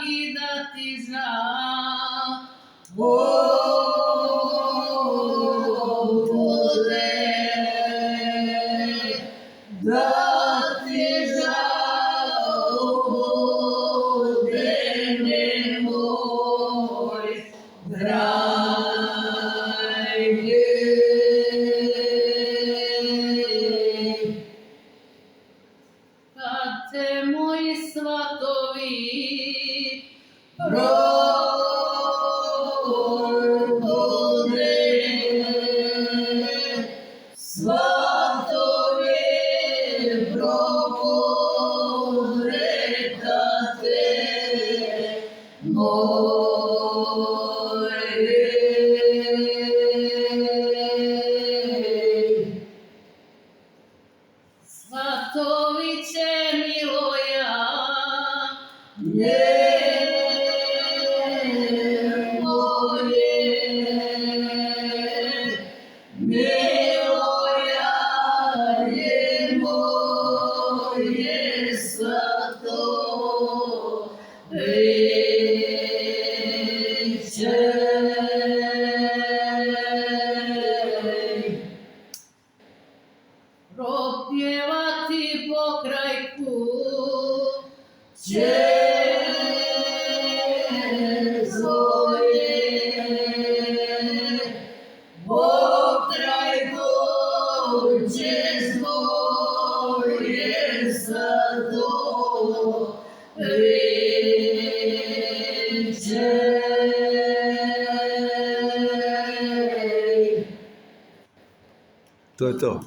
драги да ти знам. Да ти заудене мой драги. Kad te moji svatovi probode, svatovi probode, tate moje. Svatoviće miloja, propjevati pokraj kuće svoje, pokraj kuće svoje sa to priče. To je to.